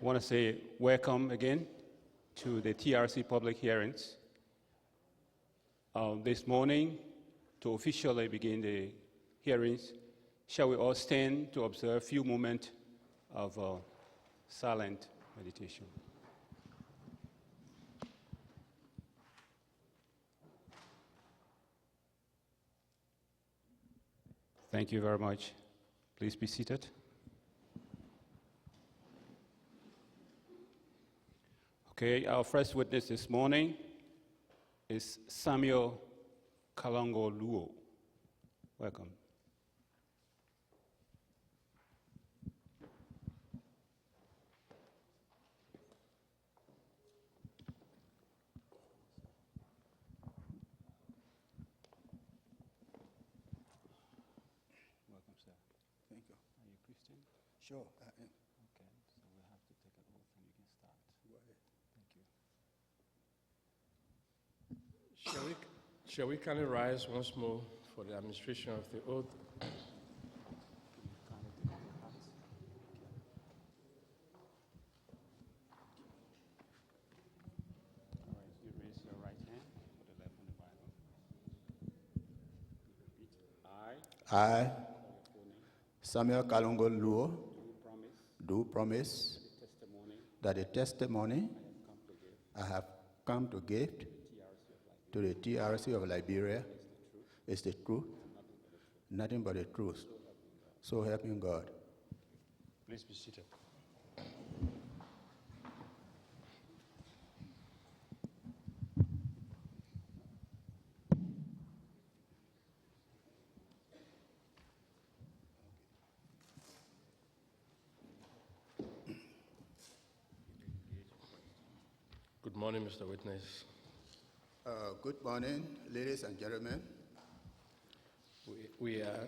I want to say welcome again to the TRC public hearings. This morning, to officially begin the hearings, shall we all stand to observe a few moments of silent meditation. Thank you very much. Please be seated. Okay, our first witness this morning is Samuel KOLONGO LUO. Welcome. Welcome, sir. Thank you. Are you a Christian? Sure, I am. Okay, so we'll have to take an oath and you can start. Go ahead. Thank you. Shall we kindly rise once more for the administration of the oath? All right, you raise your right hand, put the left on the Bible. Repeat. I, Samuel KOLONGO LUO, Do promise do promise that the testimony that the testimony I have come to give to the TRC of Liberia is the truth, nothing but the truth. So help me God. Please be seated. Good morning, Mr. Witness. Good morning, ladies and gentlemen. We are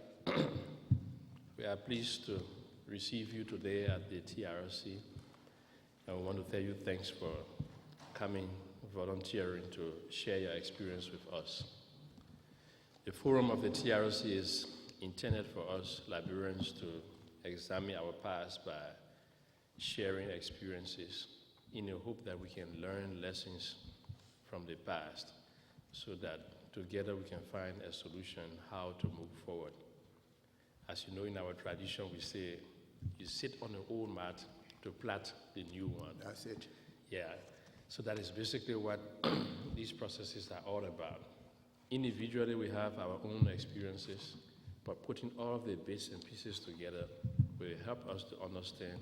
pleased to receive you today at the TRC. And we want to tell you thanks for coming, volunteering to share your experience with us. The forum of the TRC is intended for us Liberians to examine our past by sharing experiences in the hope that we can learn lessons from the past so that together we can find a solution how to move forward. As you know, in our tradition, we say, you sit on an old mat to plait the new one. That's it. Yeah, so that is basically what these processes are all about. Individually, we have our own experiences, but putting all of the bits and pieces together will help us to understand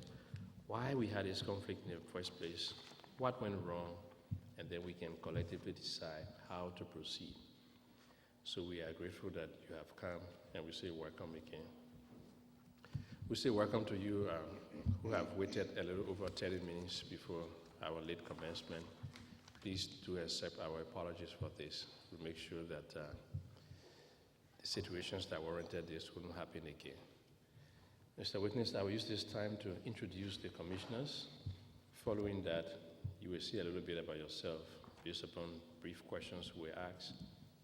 why we had this conflict in the first place, what went wrong, and then we can collectively decide how to proceed. So we are grateful that you have come, and we say welcome again. We say welcome to you who have waited a little over 30 minutes before our late commencement. Please do accept our apologies for this. We'll make sure that the situations that warranted this wouldn't happen again. Mr. Witness, I will use this time to introduce the commissioners. Following that, you will see a little bit about yourself based upon brief questions we ask,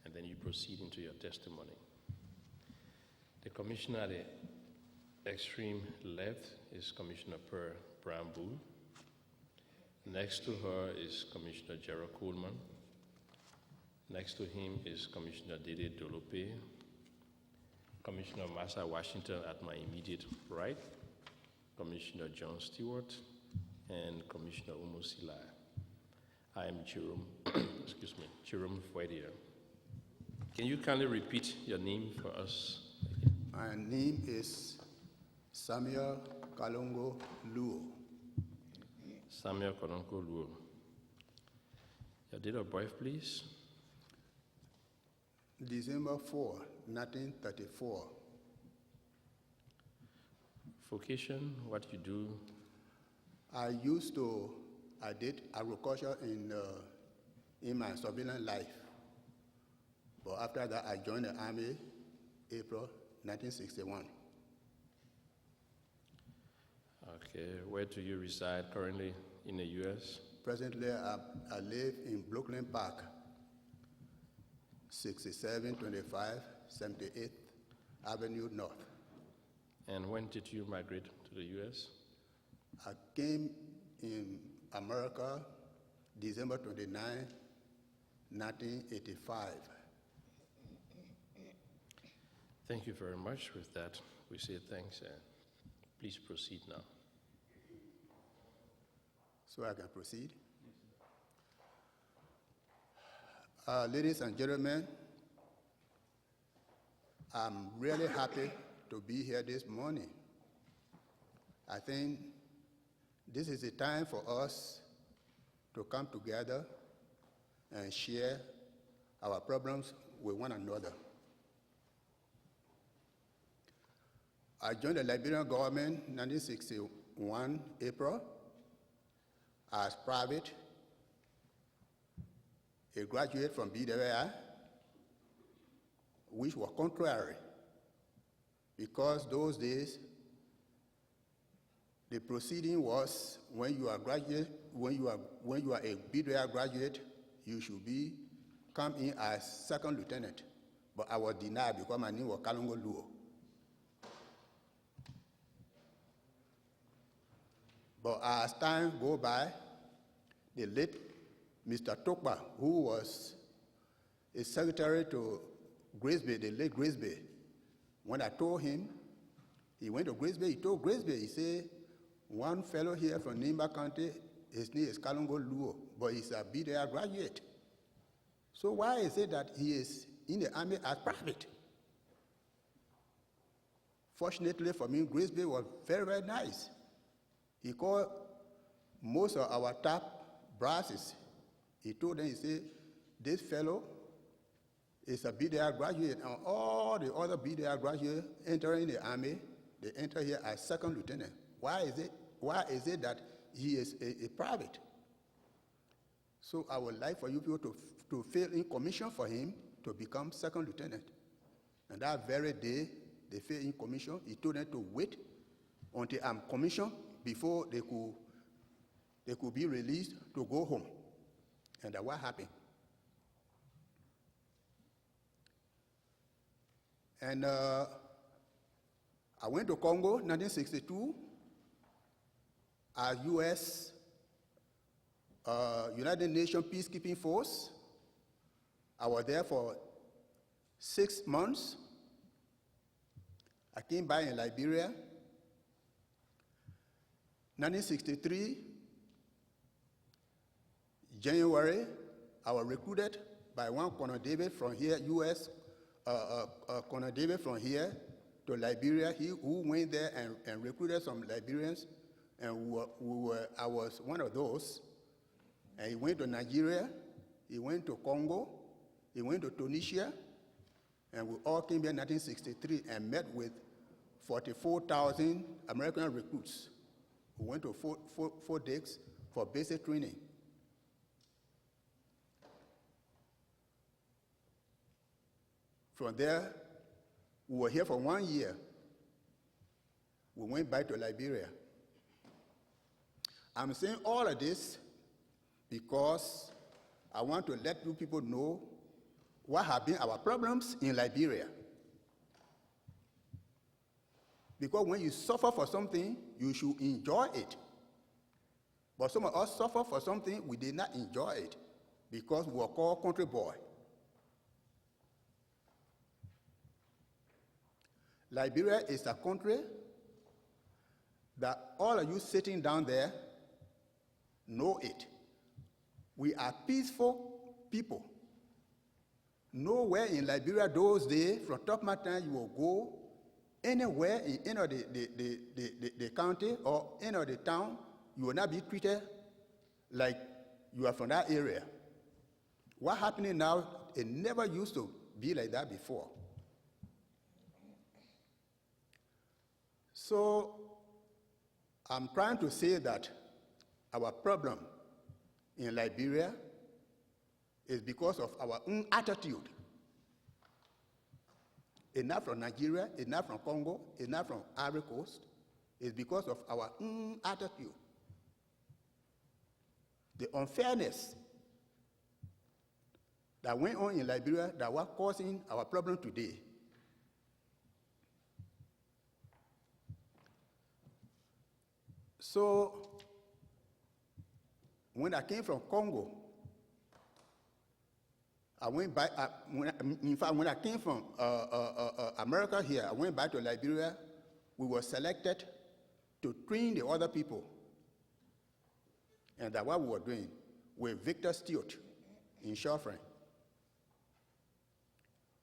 and then you proceed into your testimony. The commissioner at the extreme left is Commissioner Per Brambu. Next to her is Commissioner Gerald Coleman. Next to him is Commissioner Gedeh Dolope. Commissioner Massa Washington at my immediate right, Commissioner John Stewart, and Commissioner Umu Silai. I am Jerome, Jerome Fuedier. Can you kindly repeat your name for us? My name is Samuel KOLONGO LUO. Samuel KOLONGO LUO. Your date of birth, please? December 4, 1934. Vocation, what you do? I did agriculture in my civilian life. But after that, I joined the Army, April 1961. Okay, where do you reside currently in the U.S.? Presently, I live in Brooklyn Park, 6725 78th Avenue North. And when did you migrate to the U.S.? I came in America, December 29, 1985. Thank you very much. With that, we say thanks. Please proceed now. So I can proceed? Ladies and gentlemen, I'm really happy to be here this morning. I think this is the time for us to come together and share our problems with one another. I joined the Liberian government in 1961, April, as private, a graduate from BWI, which was contrary, because those days, the proceeding was when you are a BWI graduate, you should come in as second lieutenant. But I was denied because my name was KOLONGO LUO. But as time go by, the late Mr. Tokpa, who was a secretary to Grisby, the late Grisby, when I told him, he went to Grisby, he told Grisby, he said, one fellow here from Nimba County, his name is KOLONGO LUO, but he's a BWI graduate. So why is it that he is in the army as private? Fortunately for me, Grisby was very, very nice. He called most of our top brasses. He told them, he said, this fellow is a BWI graduate, and all the other BWI graduates entering the army, they enter here as second lieutenant. Why is it that he is a private? So I would like for you people to fill in commission for him to become second lieutenant. And that very day, they fill in commission. He told them to wait until I'm commissioned before they could be released to go home. And that's what happened. And I went to Congo in 1962 as U.S. United Nations Peacekeeping Force. I was there for 6 months. I came by in Liberia. 1963, January, I was recruited by one Colonel David from here, U.S. Colonel David from here to Liberia. Who went there and recruited some Liberians, and I was one of those. And he went to Nigeria, he went to Congo, he went to Tunisia, and we all came here in 1963 and met with 44,000 American recruits. We went to Fort Dix for basic training. From there, we were here for 1 year. We went back to Liberia. I'm saying all of this because I want to let you people know what have been our problems in Liberia. Because when you suffer for something, you should enjoy it. But some of us suffer for something, we did not enjoy it because we were called country boy. Liberia is a country that all of you sitting down there know it. We are peaceful people. Nowhere in Liberia those days, from top of time, you will go anywhere in any of the county or any of the town, you will not be treated like you are from that area. What's happening now, it never used to be like that before. So I'm trying to say that our problem in Liberia is because of our own attitude. Enough from Nigeria, enough from Congo, enough from Ivory Coast, is because of our own attitude. The unfairness that went on in Liberia that was causing our problem today. So when I came from Congo, I went back, when I came from America here, I went back to Liberia. We were selected to train the other people. And that's what we were doing with Victor Stewart in Shawfront.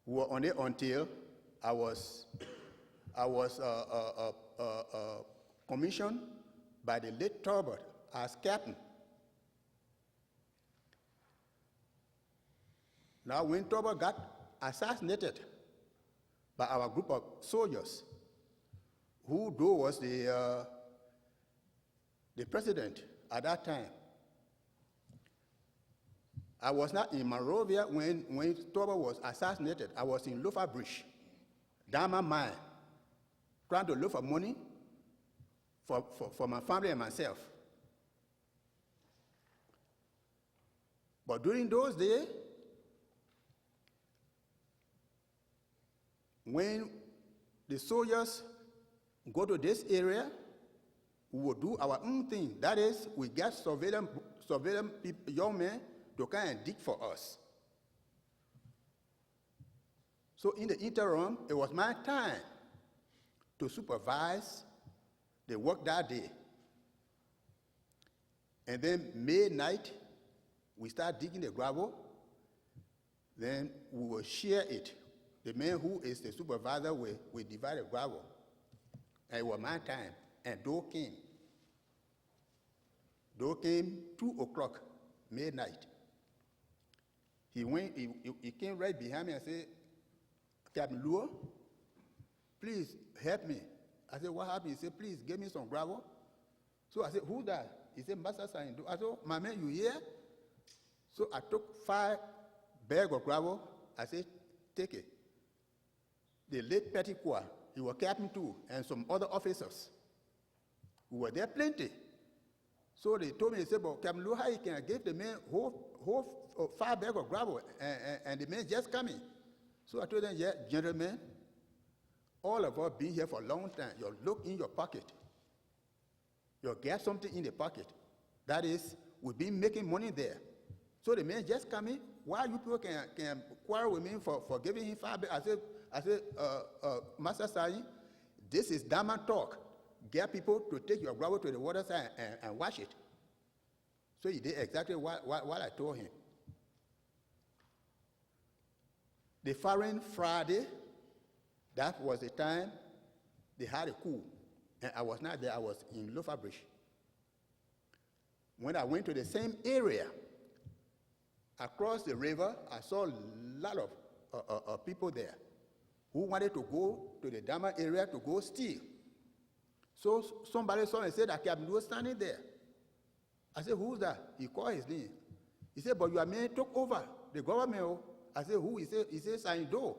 We were on it until I was commissioned by the late Talbot as captain. Now, when Talbot got assassinated by our group of soldiers, who though was the president at that time, I was not in Monrovia when Talbot was assassinated. I was in Lofa Bridge, Dama Mine, trying to look for money for my family and myself. But during those days, when the soldiers go to this area, we will do our own thing. That is, we get surveillance people, young men to come and dig for us. So in the interim, it was my time to supervise the work that day. And then May night, we start digging the gravel. Then we will share it. The man who is the supervisor will divide the gravel. And it was my time. And Doe came. Doe came 2 o'clock, midnight. He came right behind me and said, Captain Luo, please help me. I said, what happened? He said, please give me some gravel. So I said, who's that? He said, Master Saindo. I said, my man, you here? So I took 5 bags of gravel. I said, take it. The late Petty Kwa, he was captain too, and some other officers who were there plenty. So they told me, they said, but Captain Luo, how you can give the man whole 5 bags of gravel, and the man just coming. So I told them, yeah, gentlemen, all of us been here for a long time. You look in your pocket. You get something in the pocket. That is, we've been making money there. So the man just coming. Why you people can quarrel with me for giving him 5 bags? I said, Master Sai, this is Dama talk. Get people to take your gravel to the water side and wash it. So he did exactly what I told him. The following Friday, that was the time they had a coup. And I was not there, I was in Lofa Bridge. When I went to the same area, across the river, I saw a lot of people there who wanted to go to the Dama area to go steal. So somebody saw and said that Captain was standing there. I said, who's that? He called his name. He said, but your man took over the government. I said, who? He said, Saindo.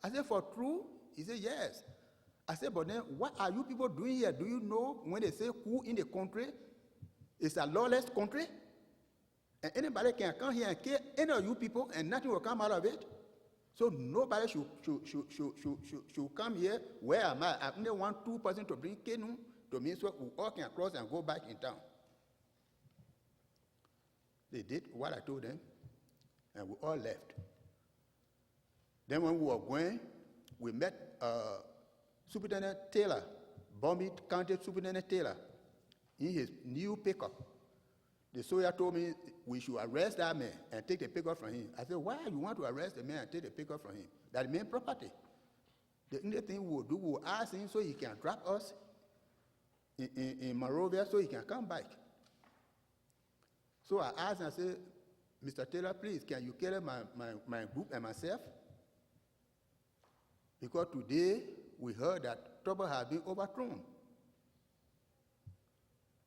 I said, for true? He said, yes. I said, but then what are you people doing here? Do you know when they say coup in the country, it's a lawless country? And anybody can come here and kill any of you people and nothing will come out of it? So nobody should come here. Where am I? I only want 2 persons to bring canoe to me so we all can cross and go back in town. They did what I told them, and we all left. Then when we were going, we met Superintendent Taylor, Bombay County Superintendent Taylor, in his new pickup. The soldier told me we should arrest that man and take the pickup from him. I said, why you want to arrest the man and take the pickup from him? That's the main property. The only thing we will do, we will ask him so he can drop us in Monrovia so he can come back. So I asked him, I said, Mr. Taylor, please, can you carry my group and myself? Because today we heard that trouble has been overthrown.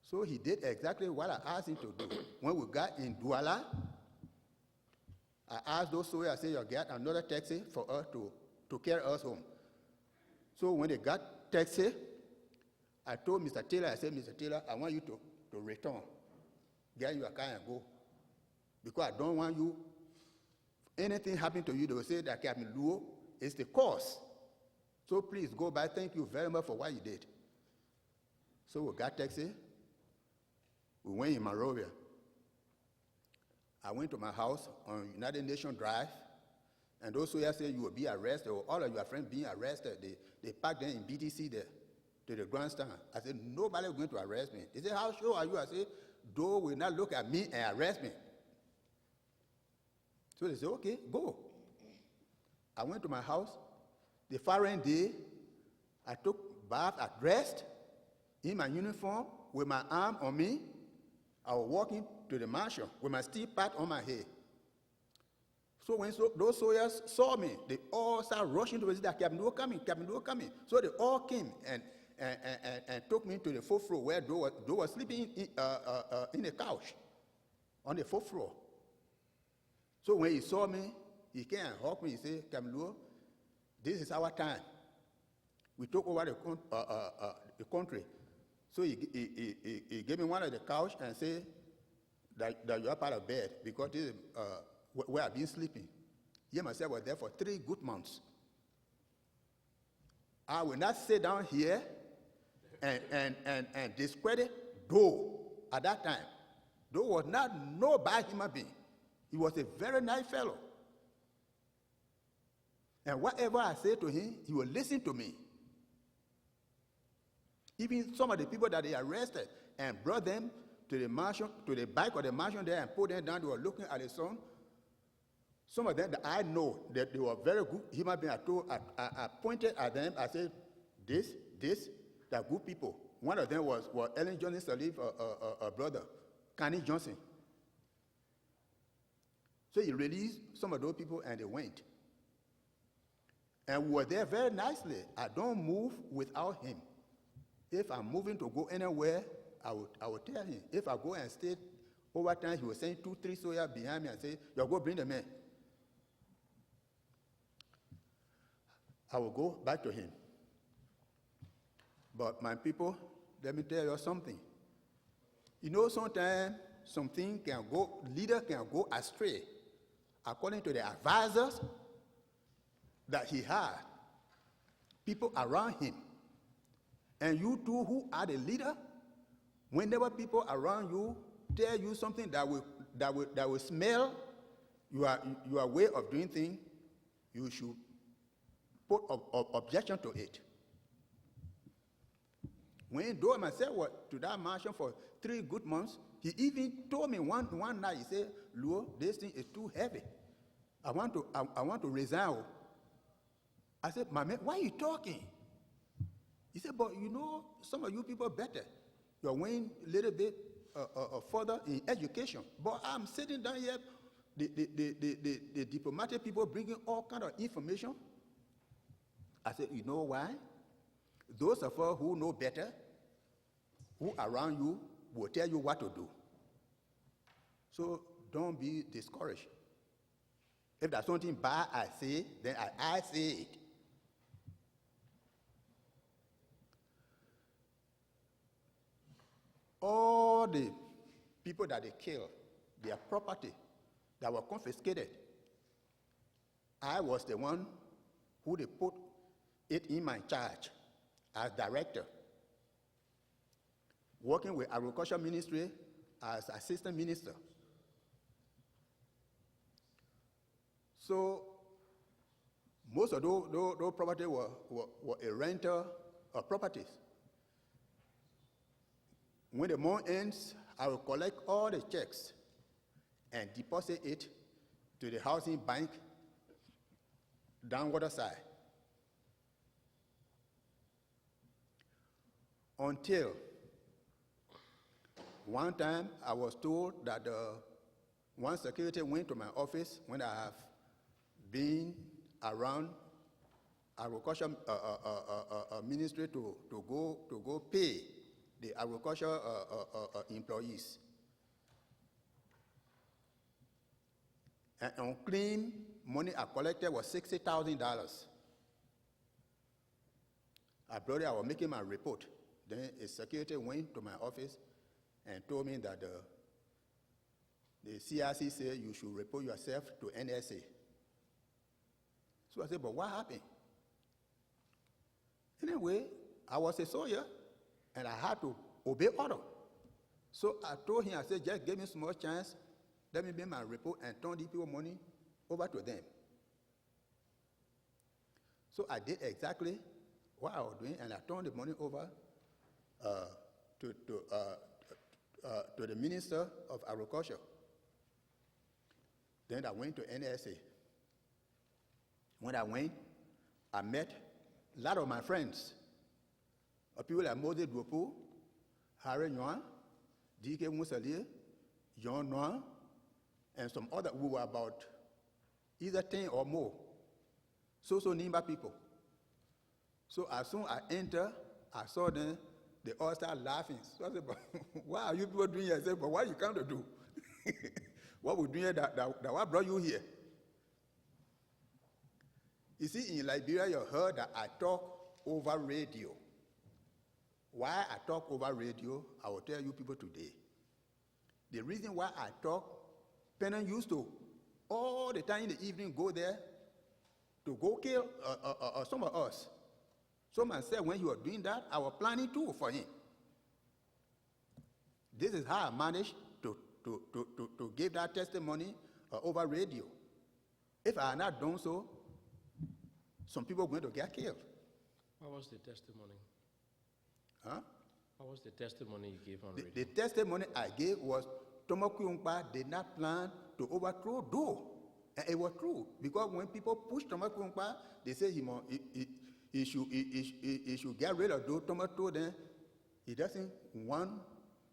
So he did exactly what I asked him to do. When we got in Douala, I asked those soldiers, I said, you get another taxi for us to carry us home. So when they got taxi, I told Mr. Taylor, I said, Mr. Taylor, I want you to return. Get your car and go. Because I don't want you, anything happen to you, they will say that Captain Luo is the cause. So please go back. Thank you very much for what you did. So we got taxi. We went in Monrovia. I went to my house on United Nations Drive, and those soldiers said you will be arrested, or all of your friends being arrested. They packed them in BTC there to the grandstand. I said, nobody is going to arrest me. They said, how sure are you? I said, Doe will not look at me and arrest me. So they said, okay, go. I went to my house. The following day, I took bath, I dressed in my uniform with my arm on me. I was walking to the mansion with my steel pad on my head. So when those soldiers saw me, they all started rushing to that Captain Doe coming, Captain Doe coming. So they all came and took me to the fourth floor where Doe was sleeping in a couch on the fourth floor. So when he saw me, he came and hugged me. He said, Captain Doe, this is our time. We took over the country. So he gave me one of the couch and said that you are part of bed because this is where I've been sleeping. He myself was there for 3 good months. I will not sit down here and discredit Doe at that time. Doe was not no bad human being. He was a very nice fellow. And whatever I say to him, he will listen to me. Even some of the people that they arrested and brought them to the mansion, to the back of the mansion there and put them down, they were looking at the sun. Some of them that I know that they were very good human beings. I pointed at them. I said, they're good people. One of them was Ellen Johnson Sirleaf's brother, Connie Johnson. So he released some of those people and they went. And we were there very nicely. I don't move without him. If I'm moving to go anywhere, I would tell him. If I go and stay over time, he will send 2, 3 soldiers behind me and say, you go bring the men. I will go back to him. But my people, let me tell you something. You know, sometimes something can go, leader can go astray according to the advisors that he had, people around him. And you too, who are the leader, whenever people around you tell you something that will smell your way of doing things, you should put objection to it. When Doe myself was to that mansion for 3 good months, he even told me one night, he said, Luo, this thing is too heavy. I want to resign. I said, my man, why are you talking? He said, but you know, some of you people better. You're going a little bit further in education. But I'm sitting down here, the diplomatic people bringing all kind of information. I said, you know why? Those of us who know better, who around you, will tell you what to do. So don't be discouraged. If there's something bad I say, then I say it. All the people that they killed, their property that were confiscated, I was the one who they put it in my charge as director, working with Agriculture Ministry as assistant minister. So most of those properties were a rental of properties. When the month ends, I will collect all the checks and deposit it to the housing bank downwater side. Until one time I was told that one security went to my office when I have been around agriculture ministry to go pay the agriculture employees. And unclaimed money I collected was $60,000. I brought it, I was making my report. Then a security went to my office and told me that the CRC said you should report yourself to NSA. So I said, but what happened? Anyway, I was a soldier, and I had to obey order. So I told him, I said, just give me a small chance let me make my report and turn these people money over to them. So I did exactly what I was doing, and I turned the money over to the Minister of Agriculture. Then I went to NSA. When I went, I met a lot of my friends, people like Moses Duopo, Harry Nguyen, D.K. Musalier, John Nguyen, and some other who were about either 10 or more. So Nimba people. So as soon as I entered, I saw them, they all started laughing. So I said, but what are you people doing here? I said, but what you come to do? What we doing here that what brought you here? You see, in Liberia, you heard that I talk over radio. Why I talk over radio, I will tell you people today. The reason why I talk, Pennon used to, all the time in the evening, go there to go kill some of us. Someone said when he was doing that, I was planning too for him. This is how I managed to give that testimony over radio. If I had not done so, some people were going to get killed. What was the testimony? Huh? What was the testimony you gave on radio? The testimony I gave was Tomakuyungpa did not plan to overthrow Do. And it was true, because when people pushed Tomakuyungpa, they said he should get rid of Do. Tomak told them he doesn't want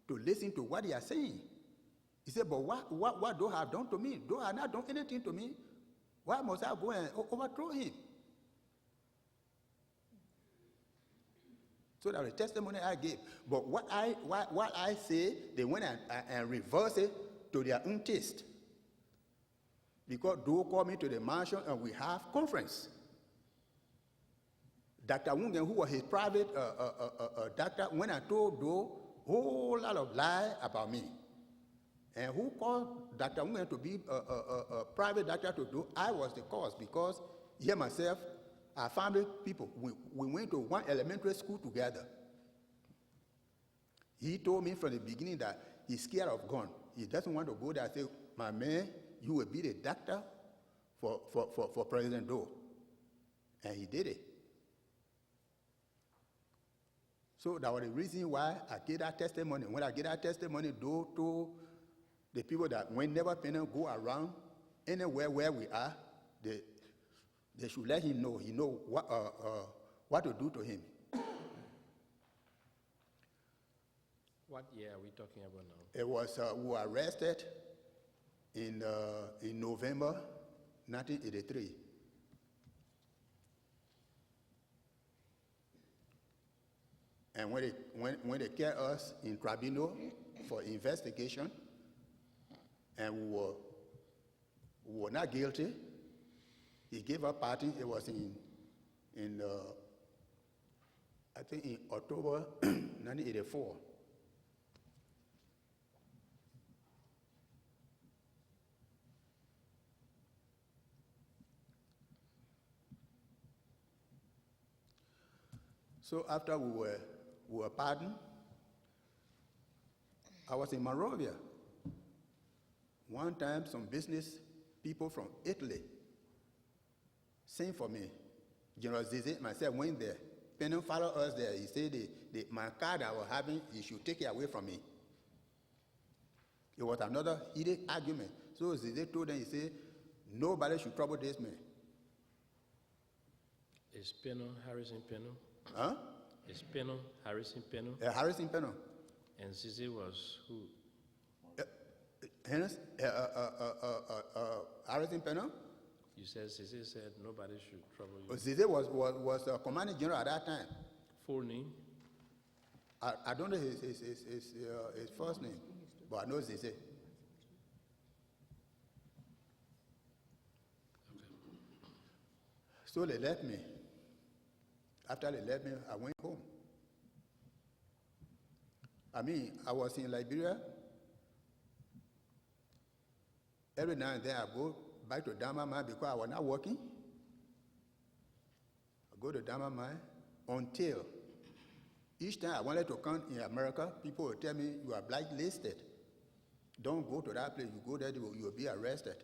to listen to what they are saying. He said, but what Do have done to me? Do have not done anything to me. Why must I go and overthrow him? So that was the testimony I gave. But what I say, they went and reversed it to their own taste. Because Do called me to the mansion and we have conference. Dr. Wungen, who was his private doctor, when I told Do a whole lot of lies about me. And who called Dr. Wungen to be a private doctor to Do? I was the cause, because here myself, our family people, we went to one elementary school together. He told me from the beginning that he's scared of gun. He doesn't want to go there and say, my man, you will be the doctor for President Do. And he did it. So that was the reason why I gave that testimony. When I gave that testimony, Do told the people that whenever Pennon go around, anywhere where we are, they should let him know. He know what to do to him. What year are we talking about now? It was we were arrested in November 1983. And when they kept us in tribunal for investigation, and we were not guilty, he gave a party. It was in I think in October 1984. So after we were pardoned, I was in Monrovia. One time, some business people from Italy sent for me. General Zizé, myself, went there. Pennon followed us there. He said, my car that I was having, he should take it away from me. It was another heated argument. So Zizé told them, he said, nobody should trouble this man. Is Pennon Harrison Pennon? Huh? Is Pennon Harrison Pennon? Harrison Pennon. And Zizé was who? Harrison Pennon? You said Zizé said nobody should trouble you. Zizé was commanding general at that time. Full name? I don't know his first name, but I know Zizé. Okay. So they left me. After they left me, I went home. I mean, I was in Liberia. Every now and then I go back to Damamai because I was not working. I go to Damamai until each time I wanted to come in America, people would tell me, you are blacklisted. don't go to that place. You go there, you'll be arrested.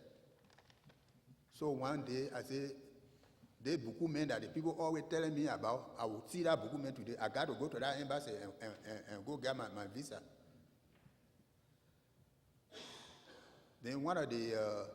So one day, I say, the document that the people always telling me about, I will see that document today. I got to go to that embassy and go get my visa. Then one of the